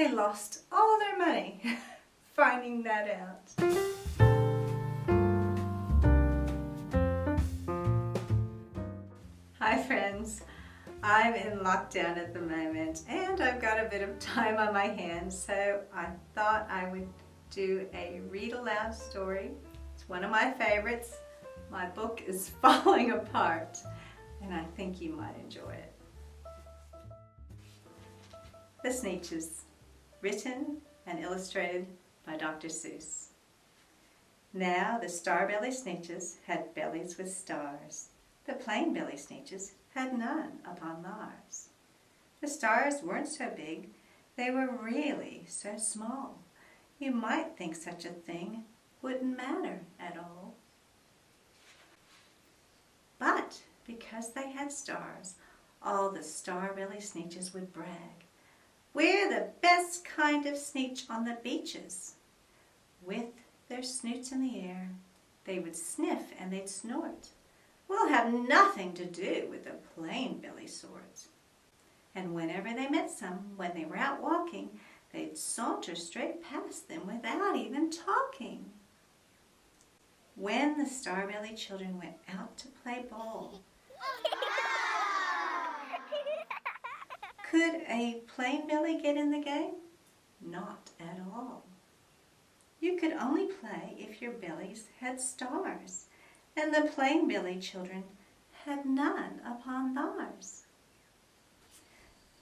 they lost all their money finding that out. Hi friends, I'm in lockdown at the moment and I've got a bit of time on my hands, so I thought I would do a read aloud story. It's one of my favorites. My book is falling apart and I think you might enjoy it. The Sneetches, written and illustrated by Dr. Seuss. Now the star-belly Sneetches had bellies with stars. The plain-belly Sneetches had none upon theirs. The stars weren't so big, they were really so small. You might think such a thing wouldn't matter at all. But because they had stars, all the star-belly Sneetches would brag. We're the best kind of Sneetch on the beaches. With their snoots in the air, they would sniff and they'd snort. We'll have nothing to do with the plain belly sort. And whenever they met some, when they were out walking, they'd saunter straight past them without even talking. When the star-belly children went out to play ball, could a plain belly get in the game? Not at all. You could only play if your bellies had stars, and the plain belly children had none upon theirs.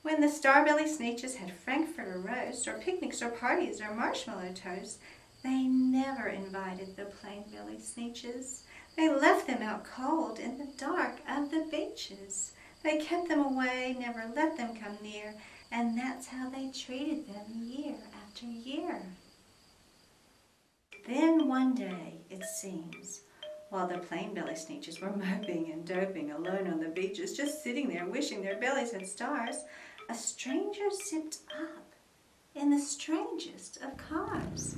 When the star-belly Sneetches had Frankfurter roast, or picnics, or parties, or marshmallow toast, they never invited the plain-belly Sneetches. They left them out cold in the dark of the beaches. They kept them away, never let them come near, and that's how they treated them year after year. Then one day, it seems, while the plain-belly Sneetches were moping and doping alone on the beaches, just sitting there wishing their bellies had stars, a stranger zipped up in the strangest of cars.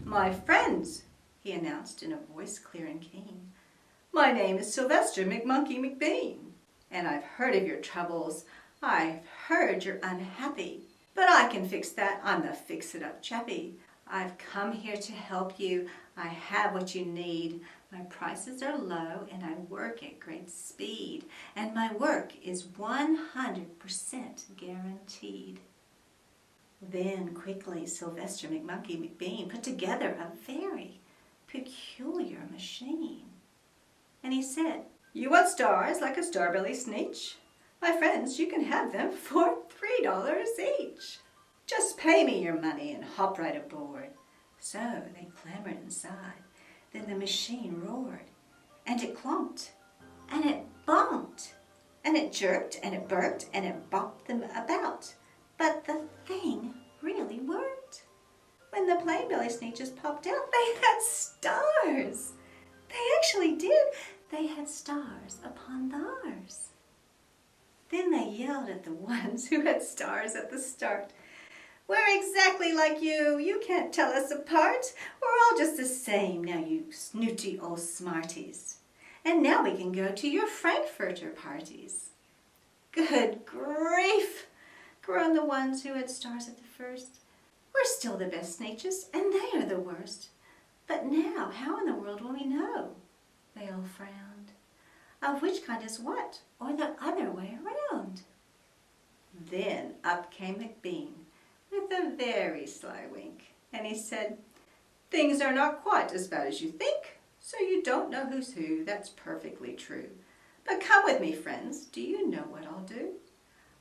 "My friends," he announced in a voice clear and keen, "my name is Sylvester McMonkey McBean, and I've heard of your troubles. I've heard you're unhappy, but I can fix that. I'm the fix-it-up chappie. I've come here to help you. I have what you need. My prices are low and I work at great speed, and my work is 100% guaranteed." Then quickly Sylvester McMonkey McBean put together a very peculiar machine. And he said, "You want stars like a star-belly Sneetch? My friends, you can have them for $3 each. Just pay me your money and hop right aboard." So they clambered inside. Then the machine roared, and it clonked, and it bonked, and it jerked, and it burped, and it bopped them about. But the thing really worked. When the plain-belly Sneetches popped out, they had stars. They actually did. They had stars upon theirs. Then they yelled at the ones who had stars at the start. "We're exactly like you. You can't tell us apart. We're all just the same now, you snooty old smarties. And now we can go to your Frankfurter parties." "Good grief," groaned the ones who had stars at the first. "We're still the best Sneetches, and they are the worst. But now, how in the world will we know?" They all frowned. "Of which kind is what, or the other way around?" Then up came McBean with a very sly wink, and he said, "Things are not quite as bad as you think, so you don't know who's who. That's perfectly true. But come with me, friends. Do you know what I'll do?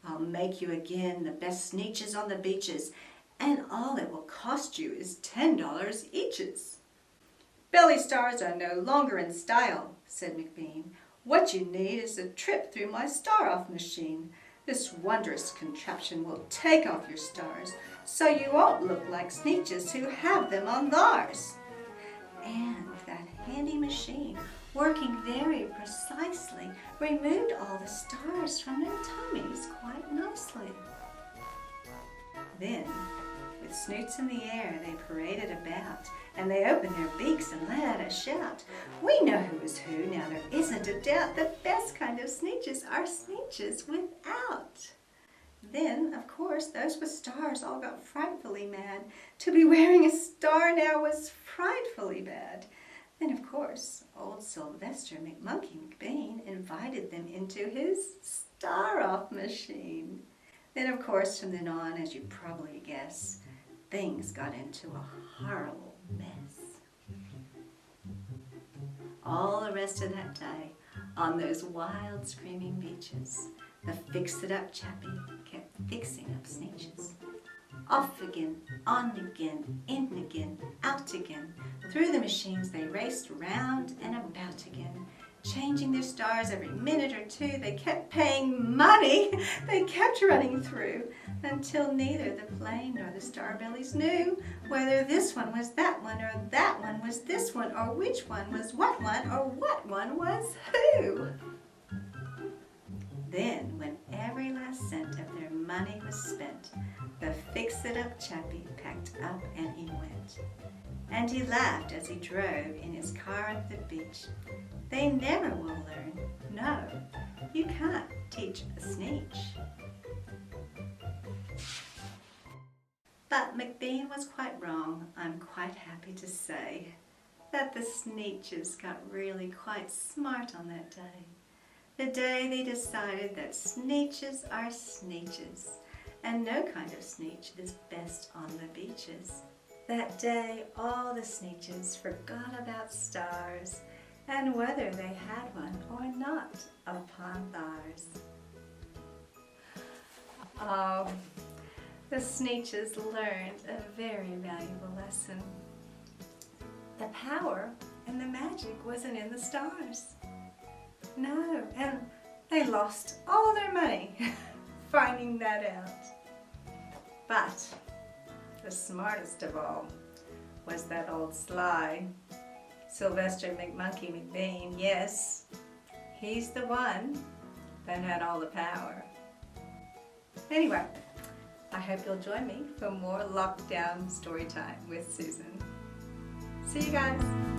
I'll make you again the best Sneetches on the beaches, and all it will cost you is $10 eaches." "Belly stars are no longer in style," said McBean. "What you need is a trip through my star-off machine. This wondrous contraption will take off your stars, so you won't look like Sneetches who have them on theirs." And that handy machine, working very precisely, removed all the stars from their tummies quite nicely. Then, with snoots in the air, they paraded about, and they opened their beaks and let out a shout. "We know who is who, now there isn't a doubt. The best kind of Sneetches are Sneetches without." Then, of course, those with stars all got frightfully mad. To be wearing a star now was frightfully bad. Then, of course, old Sylvester McMonkey McBean invited them into his star-off machine. Then, of course, from then on, as you probably guess, things got into a horrible mess. All the rest of that day, on those wild screaming beaches, the fix-it-up chappie kept fixing up Sneetches. Off again, on again, in again, out again. Through the machines they raced round and about again, changing their stars every minute or two. They kept paying money. They kept running through until neither the plane nor the Starbellies knew whether this one was that one or that one was this one, or which one was what one or what one was who. Then, when every last cent of their money was spent, the fix-it-up chappie packed up and he went. And he laughed as he drove in his car up the beach. They never will learn. No, you can't teach a Sneetch. But McBean was quite wrong, I'm quite happy to say, that the Sneetches got really quite smart on that day. The day they decided that Sneetches are Sneetches, and no kind of Sneetch is best on the beaches. That day all the Sneetches forgot about stars, and whether they had one or not upon theirs. Oh, the Sneetches learned a very valuable lesson. The power and the magic wasn't in the stars. No, and they lost all their money finding that out. But the smartest of all was that old sly Sylvester McMonkey McBean. Yes, he's the one that had all the power. Anyway, I hope you'll join me for more lockdown story time with Susan. See you guys.